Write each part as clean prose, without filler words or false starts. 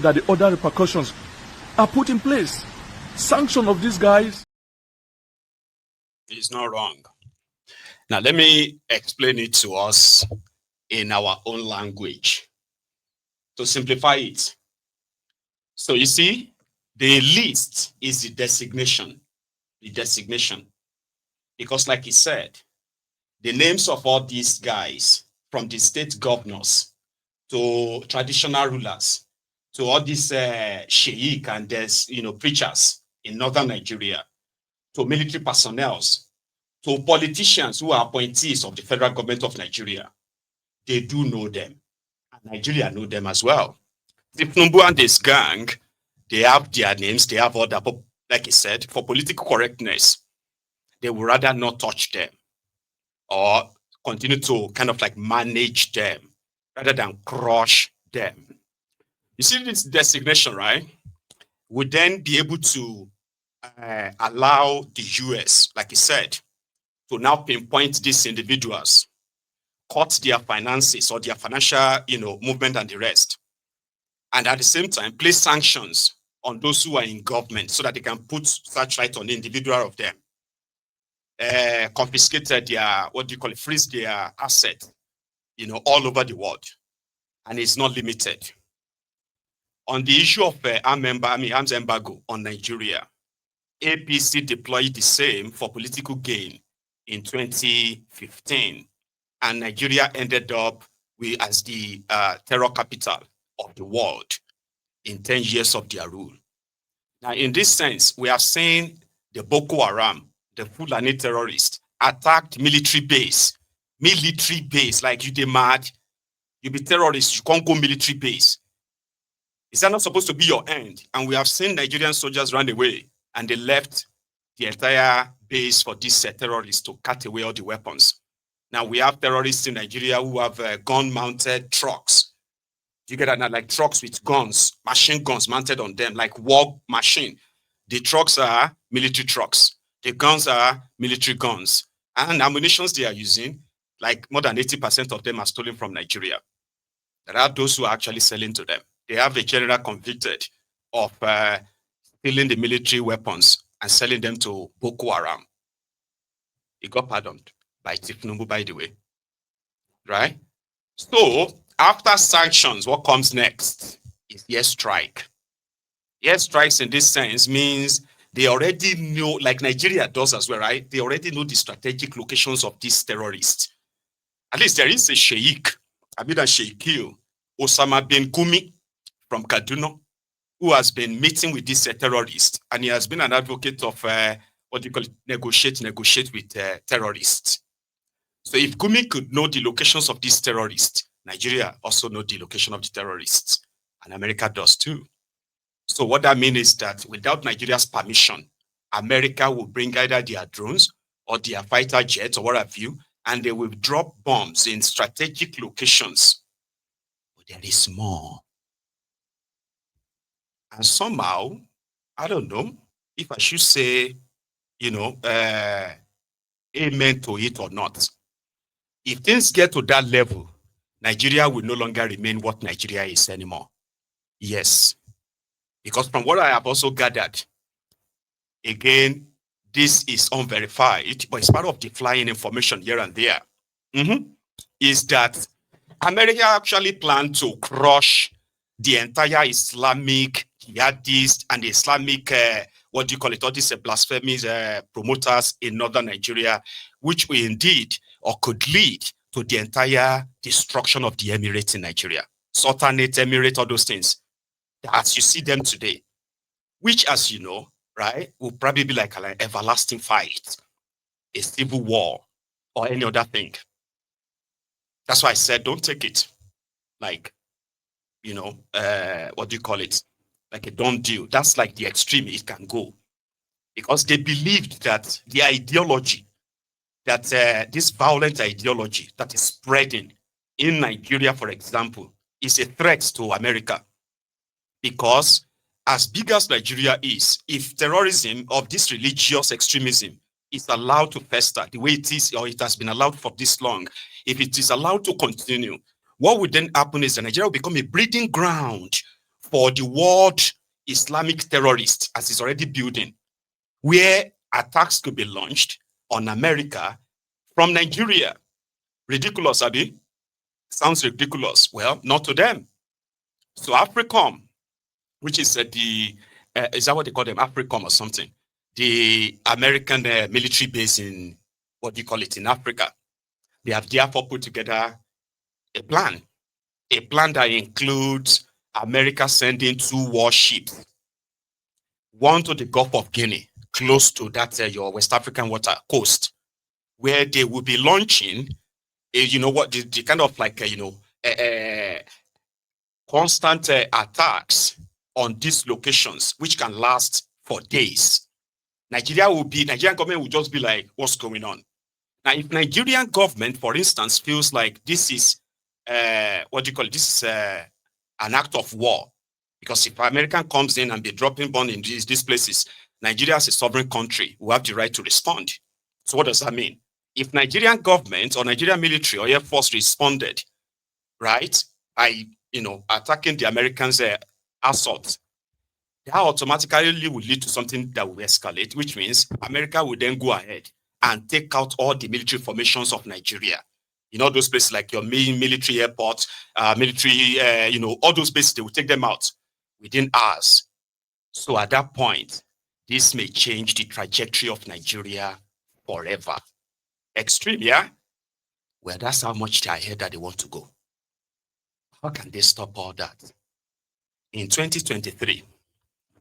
that the other repercussions are put in place. Sanction of these guys is not wrong. Now, let me explain it to us in our own language to simplify it. So you see, the list is the designation. Because like he said, the names of all these guys, from the state governors to traditional rulers, to all these sheikh and preachers in northern Nigeria, to military personnel, to politicians who are appointees of the federal government of Nigeria, they do know them. And Nigeria know them as well. Tinubu and this gang, they have their names, they have other, but like I said, for political correctness, they would rather not touch them or continue to kind of like manage them rather than crush them. You see this designation, right? Would then be able to allow the US, like I said, to now pinpoint these individuals, cut their finances or their financial, movement and the rest. And at the same time, place sanctions on those who are in government so that they can put searchlight on the individual of them. Confiscated their, freeze their asset, all over the world. And it's not limited. On the issue of arms embargo on Nigeria, APC deployed the same for political gain in 2015. And Nigeria ended up as the terror capital of the world in 10 years of their rule. Now, in this sense, we have seen the Boko Haram, the Fulani terrorists, attacked military base. Like you mad, you be terrorists, you can't go military base. Is that not supposed to be your end? And we have seen Nigerian soldiers run away and they left the entire base for these terrorists to cut away all the weapons. Now we have terrorists in Nigeria who have gun-mounted trucks. You get that now, like trucks with guns, machine guns mounted on them, like war machine. The trucks are military trucks. The guns are military guns. And ammunitions they are using, like more than 80% of them are stolen from Nigeria. There are those who are actually selling to them. They have a general convicted of stealing the military weapons and selling them to Boko Haram. He got pardoned by Tinubu, by the way. Right? So, after sanctions, what comes next is airstrike. Airstrikes in this sense means they already know, like Nigeria does as well, right? They already know the strategic locations of these terrorists. At least there is a sheikh, Sheikh Osama bin Gumi from Kaduna, who has been meeting with these terrorists, and he has been an advocate of negotiate with terrorists. So if Gumi could know the locations of these terrorists, Nigeria also know the location of the terrorists, and America does too. So what that means is that without Nigeria's permission, America will bring either their drones or their fighter jets or what have you, and they will drop bombs in strategic locations. But there is more. And somehow, I don't know if I should say, amen to it or not. If things get to that level, Nigeria will no longer remain what Nigeria is anymore. Yes. Because from what I have also gathered, again, this is unverified, but it's part of the flying information here and there, is that America actually planned to crush the entire Islamic Jihadists and the Islamic, all these blasphemies promoters in northern Nigeria, which will indeed or could lead to the entire destruction of the Emirates in Nigeria. Sultanate, Emirate, all those things, as you see them today, which, as you know, right, will probably be like an everlasting fight, a civil war, or any other thing. That's why I said, don't take it like, like a done deal. That's like the extreme it can go. Because they believed that the ideology, that this violent ideology that is spreading in Nigeria, for example, is a threat to America. Because as big as Nigeria is, if terrorism of this religious extremism is allowed to fester the way it is, or it has been allowed for this long, if it is allowed to continue, what would then happen is that Nigeria will become a breeding ground for the world Islamic terrorists, as it's already building, where attacks could be launched on America from Nigeria. Ridiculous, Abi? Sounds ridiculous. Well, not to them. So AFRICOM, which is is that what they call them? AFRICOM or something? The American military base in, what do you call it, in Africa. They have therefore put together a plan that includes America sending 2 warships, one to the Gulf of Guinea, close to that your West African water coast, where they will be launching, the kind of like, constant attacks on these locations, which can last for days. Nigerian government will just be like, what's going on? Now, if Nigerian government, for instance, feels like this is, this is an act of war, because if American comes in and be dropping bomb in these places, Nigeria as a sovereign country will have the right to respond. So what does that mean? If Nigerian government or Nigerian military or Air Force responded, right, by, attacking the Americans' assault, that automatically will lead to something that will escalate, which means America will then go ahead and take out all the military formations of Nigeria. Those places like your main military airport, all those places, they will take them out within hours. So at that point, this may change the trajectory of Nigeria forever. Extreme, yeah? Well, that's how much they are ahead that they want to go. How can they stop all that? In 2023,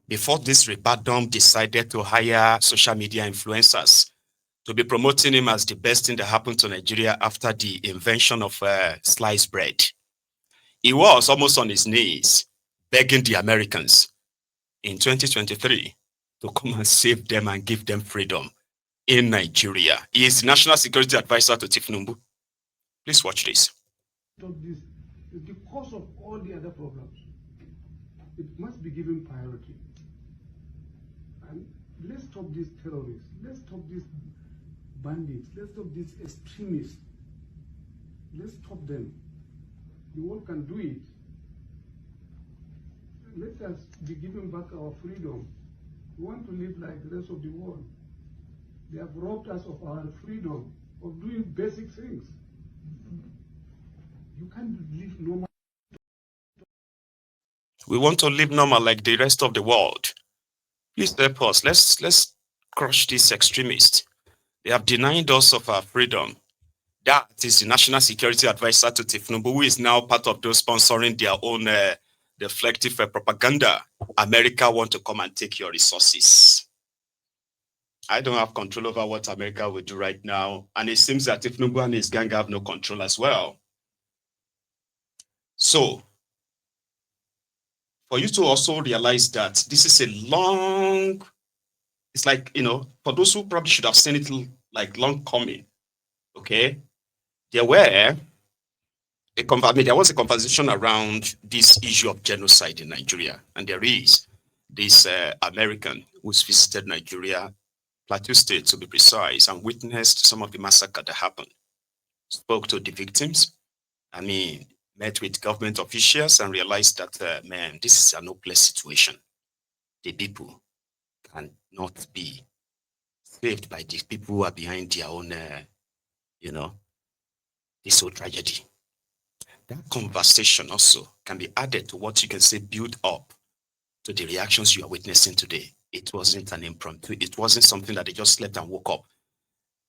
before this Ribadom decided to hire social media influencers to be promoting him as the best thing that happened to Nigeria after the invention of sliced bread, he was almost on his knees begging the Americans in 2023 to come and save them and give them freedom in Nigeria. He is National Security Advisor to Tifnumbu. Please watch this. This is the cause of all the other problems. It must be given priority. And let's stop these terrorists. Let's stop these bandits. Let's stop these extremists. Let's stop them. The world can do it. Let us be given back our freedom. We want to live like the rest of the world. They have robbed us of our freedom of doing basic things. You can't live normal. We want to live normal like the rest of the world. Please help us. Let's crush these extremists. They have denied us of our freedom. That is the National Security Advisor to Tifnumbu, who is now part of those sponsoring their own deflective propaganda. America want to come and take your resources. I don't have control over what America will do right now. And it seems that Tifnumbu and his gang have no control as well. So, for you to also realize that this is a long, it's like, for those who probably should have seen it like long coming, okay? There was a conversation around this issue of genocide in Nigeria. And there is this American who's visited Nigeria, Plateau State to be precise, and witnessed some of the massacre that happened. Spoke to the victims. Met with government officials and realized that, man, this is a no-place situation. The people cannot be saved by the people who are behind their own, this whole tragedy. That conversation also can be added to what you can say build up to the reactions you are witnessing today. It wasn't an impromptu. It wasn't something that they just slept and woke up,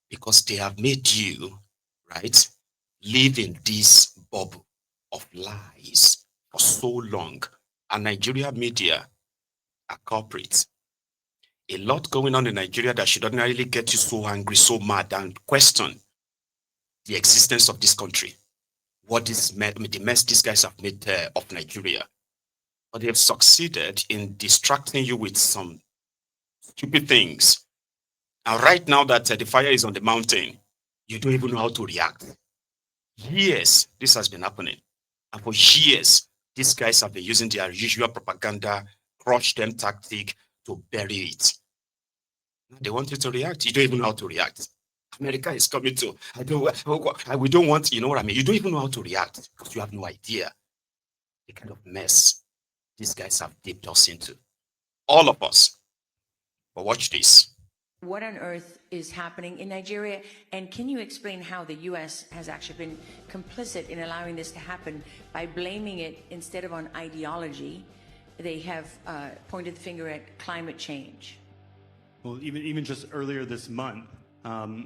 because they have made you, right, live in this bubble of lies for so long. And Nigeria media are culprits. A lot going on in Nigeria that should ordinarily get you so angry, so mad, and question the existence of this country. What is the mess these guys have made of Nigeria. But they have succeeded in distracting you with some stupid things. And right now that the fire is on the mountain, you don't even know how to react. Years this has been happening. And for years, these guys have been using their usual propaganda, crush them tactic to bury it. They want you to react. You don't even know how to react. America is coming to, we don't want, you know what I mean? You don't even know how to react because you have no idea the kind of mess these guys have dipped us into. All of us. But watch this. What on earth is happening in Nigeria? And can you explain how the U.S. has actually been complicit in allowing this to happen by blaming it instead of on ideology? They have pointed the finger at climate change. Well, even just earlier this month,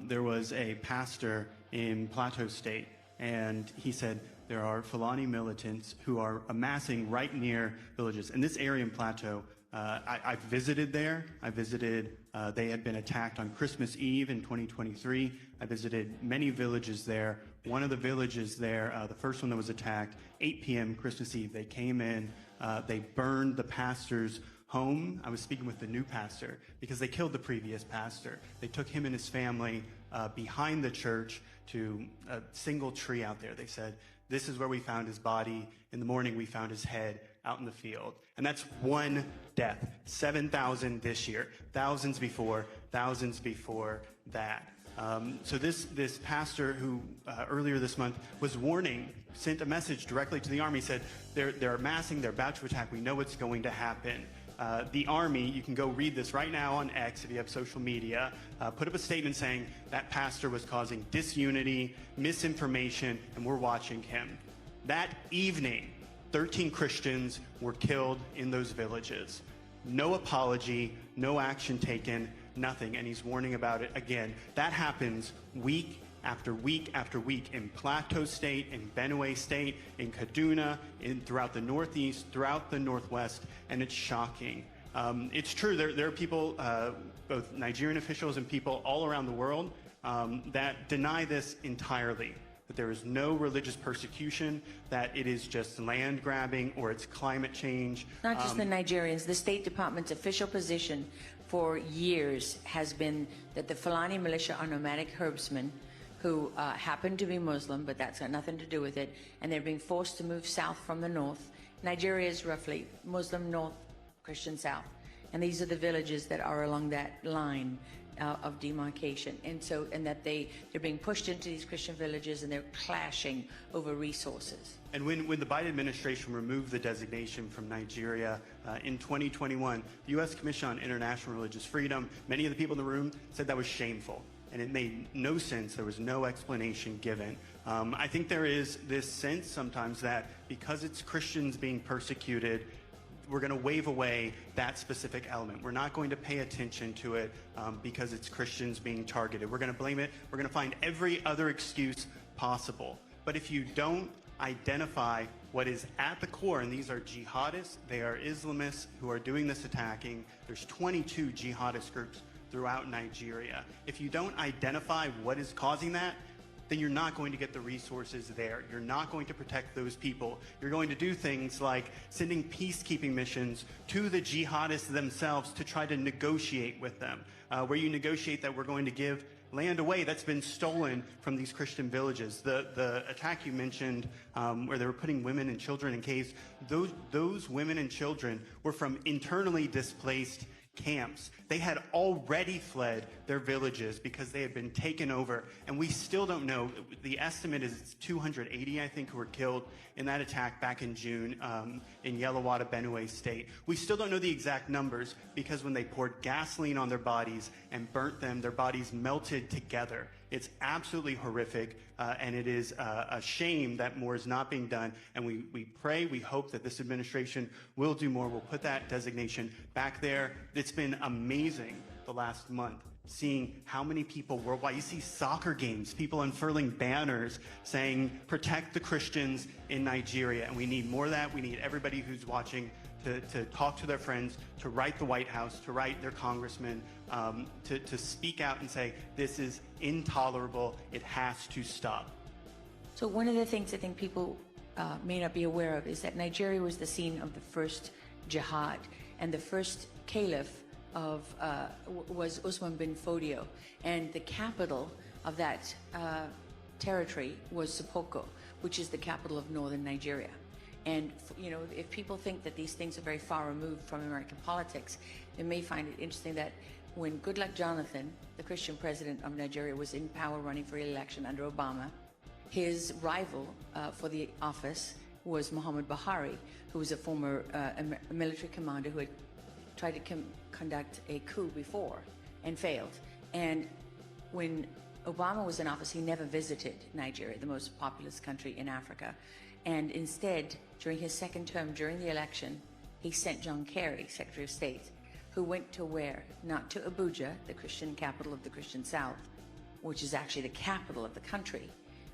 there was a pastor in Plateau State, and he said there are Fulani militants who are amassing right near villages. In this area in Plateau, I visited there. They had been attacked on Christmas Eve in 2023. I visited many villages there. One of the villages there, the first one that was attacked, 8 p.m. Christmas Eve, they came in, they burned the pastor's home. I was speaking with the new pastor because they killed the previous pastor. They took him and his family behind the church to a single tree out there. They said, this is where we found his body. In the morning, we found his head out in the field. And that's one death. 7,000 this year. Thousands before that. So this pastor who earlier this month was warning, sent a message directly to the army, said, they're amassing, they're about to attack, we know what's going to happen. The army, you can go read this right now on X if you have social media, put up a statement saying that pastor was causing disunity, misinformation, and we're watching him. That evening, 13 Christians were killed in those villages. No apology, no action taken, nothing, and he's warning about it again. That happens week after week after week in Plateau State, in Benue State, in Kaduna, throughout the Northeast, throughout the Northwest, and it's shocking. It's true, there are people, both Nigerian officials and people all around the world that deny this entirely, that there is no religious persecution, that it is just land grabbing or it's climate change. Not just the Nigerians, the State Department's official position for years has been that the Fulani militia are nomadic herdsmen who happen to be Muslim, but that's got nothing to do with it, and they're being forced to move south from the north. Nigeria is roughly Muslim north, Christian south, and these are the villages that are along that line of demarcation, and that they're being pushed into these Christian villages and they're clashing over resources. And when the Biden administration removed the designation from Nigeria in 2021, the U.S. Commission on International Religious Freedom, many of the people in the room said that was shameful. And it made no sense. There was no explanation given. I think there is this sense sometimes that because it's Christians being persecuted, we're going to wave away that specific element. We're not going to pay attention to it because it's Christians being targeted. We're going to blame it. We're going to find every other excuse possible. But if you don't identify what is at the core, and these are jihadists, they are Islamists who are doing this attacking. There's 22 jihadist groups throughout Nigeria. If you don't identify what is causing that, then you're not going to get the resources there. You're not going to protect those people. You're going to do things like sending peacekeeping missions to the jihadists themselves to try to negotiate with them, where you negotiate that we're going to give land away that's been stolen from these Christian villages. The attack you mentioned, where they were putting women and children in caves, those women and children were from internally displaced camps. They had already fled their villages because they had been taken over, and we still don't know. The estimate is 280, I think, who were killed in that attack back in June in Yelawada, Benue State. We still don't know the exact numbers because when they poured gasoline on their bodies and burnt them, their bodies melted together. It's absolutely horrific, and it is a shame that more is not being done. And we pray, we hope that this administration will do more. We'll put that designation back there. It's been amazing the last month, seeing how many people worldwide. You see soccer games, people unfurling banners saying, protect the Christians in Nigeria. And we need more of that. We need everybody who's watching to talk to their friends, to write the White House, to write their congressmen, to speak out and say, this is intolerable, it has to stop. So one of the things I think people may not be aware of is that Nigeria was the scene of the first jihad, and the first caliph was Usman bin Fodio, and the capital of that territory was Sopoko, which is the capital of northern Nigeria. And, you know, if people think that these things are very far removed from American politics, they may find it interesting that when Goodluck Jonathan, the Christian president of Nigeria, was in power running for election under Obama, his rival for the office was Muhammad Buhari, who was a former military commander who had tried to conduct a coup before and failed. And when Obama was in office, he never visited Nigeria, the most populous country in Africa. And instead, during his second term, during the election, he sent John Kerry, Secretary of State, who went to where? Not to Abuja, the Christian capital of the Christian South, which is actually the capital of the country,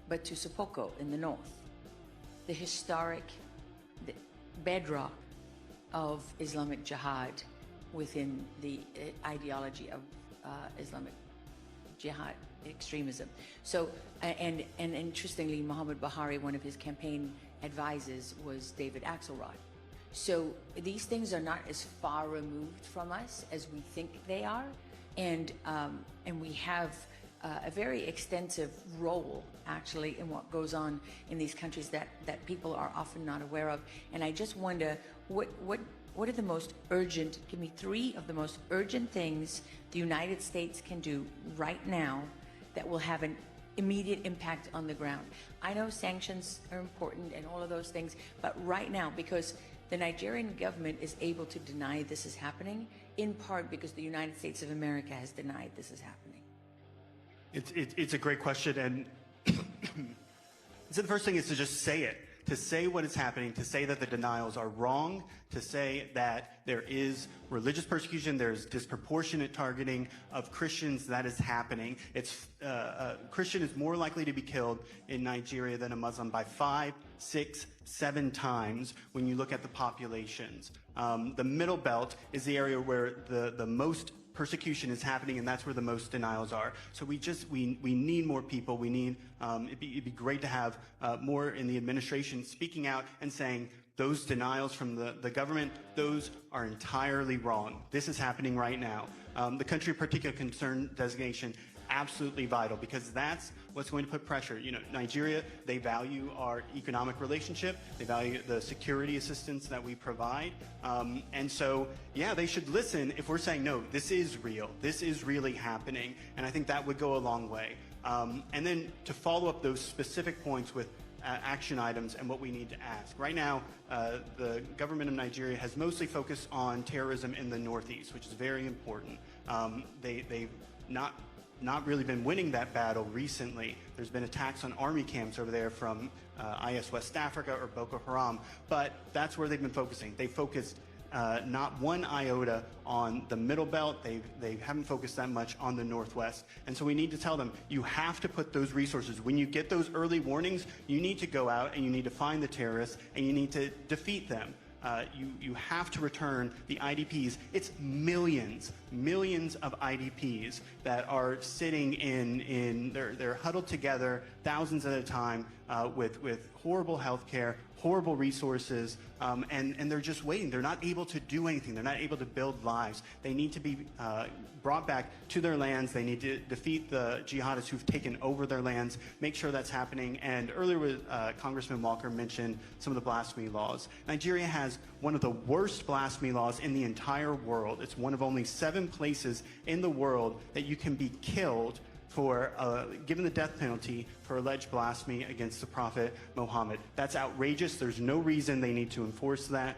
but to Sopoko in the north, the historic bedrock of Islamic Jihad within the ideology of Islamic Jihad extremism. So, and interestingly, Muhammad Buhari, one of his campaign advisors was David Axelrod. So these things are not as far removed from us as we think they are, and we have a very extensive role actually in what goes on in these countries that people are often not aware of. And I just wonder what are the most urgent, give me 3 of the most urgent things the United States can do right now that will have an immediate impact on the ground. I know sanctions are important and all of those things, but right now, because the Nigerian government is able to deny this is happening, in part because the United States of America has denied this is happening. It's a great question, and so the first thing is to just say it, to say what is happening, to say that the denials are wrong, to say that there is religious persecution, there's disproportionate targeting of Christians that is happening. It's a Christian is more likely to be killed in Nigeria than a Muslim by 5, 6, 7 times when you look at the populations. The Middle Belt is the area where the most persecution is happening, and that's where the most denials are. So we need more people. We need it'd be great to have more in the administration speaking out and saying those denials from the government, those are entirely wrong. This is happening right now. The country of particular concern designation, absolutely vital, because that's what's going to put pressure. You know, Nigeria, they value our economic relationship, they value the security assistance that we provide, and so, yeah, they should listen if we're saying, no, this is real, this is really happening, and I think that would go a long way. And then to follow up those specific points with action items and what we need to ask. Right now, the government of Nigeria has mostly focused on terrorism in the Northeast, which is very important. They've not really been winning that battle recently. There's been attacks on army camps over there from IS West Africa or Boko Haram, but that's where they've been focusing. They focused not one iota on the Middle Belt. They haven't focused that much on the Northwest. And so we need to tell them, you have to put those resources. When you get those early warnings, you need to go out and you need to find the terrorists and you need to defeat them. You have to return the IDPs. It's millions of IDPs that are sitting they're huddled together, thousands at a time, with horrible health care, horrible resources, and they're just waiting. They're not able to do anything. They're not able to build lives. They need to be brought back to their lands. They need to defeat the jihadists who've taken over their lands, make sure that's happening. And earlier, Congressman Walker mentioned some of the blasphemy laws. Nigeria has one of the worst blasphemy laws in the entire world. It's one of only 7 places in the world that you can be killed for given the death penalty for alleged blasphemy against the Prophet Muhammad. That's outrageous. There's no reason they need to enforce that.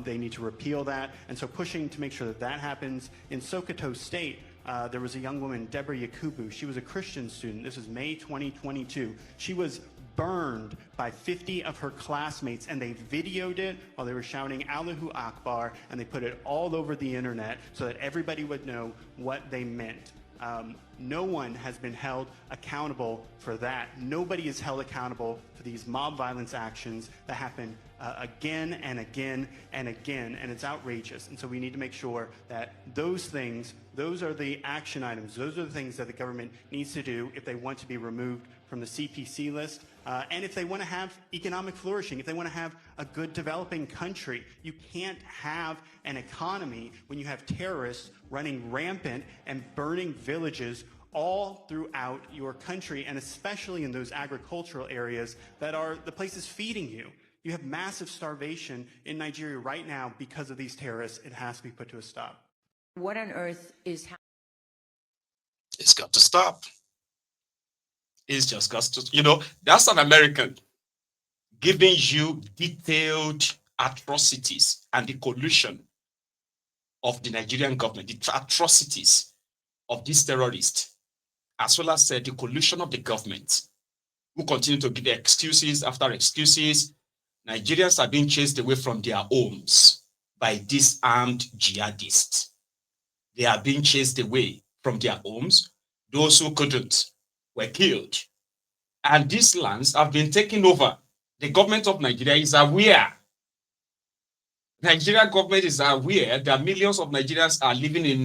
They need to repeal that. And so pushing to make sure that that happens. In Sokoto State, there was a young woman, Deborah Yakubu. She was a Christian student. This was May 2022. She was burned by 50 of her classmates, and they videoed it while they were shouting Allahu Akbar, and they put it all over the internet so that everybody would know what they meant. No one has been held accountable for that. Nobody is held accountable for these mob violence actions that happen again and again and again, and it's outrageous. And so we need to make sure that those things, those are the action items, those are the things that the government needs to do if they want to be removed from the CPC list, and if they want to have economic flourishing, if they want to have a good developing country. You can't have an economy when you have terrorists running rampant and burning villages all throughout your country, and especially in those agricultural areas that are the places feeding you. You have massive starvation in Nigeria right now because of these terrorists. It has to be put to a stop. What on earth is happening? It's got to stop. It's just got to, that's an American giving you detailed atrocities and the collusion of the Nigerian government, the atrocities of these terrorists, as well as the collusion of the government, who continue to give excuses after excuses. Nigerians are being chased away from their homes by these armed jihadists. They are being chased away from their homes. Those who couldn't were killed. And these lands have been taken over. The government of Nigeria is aware. Nigeria government is aware that millions of Nigerians are living in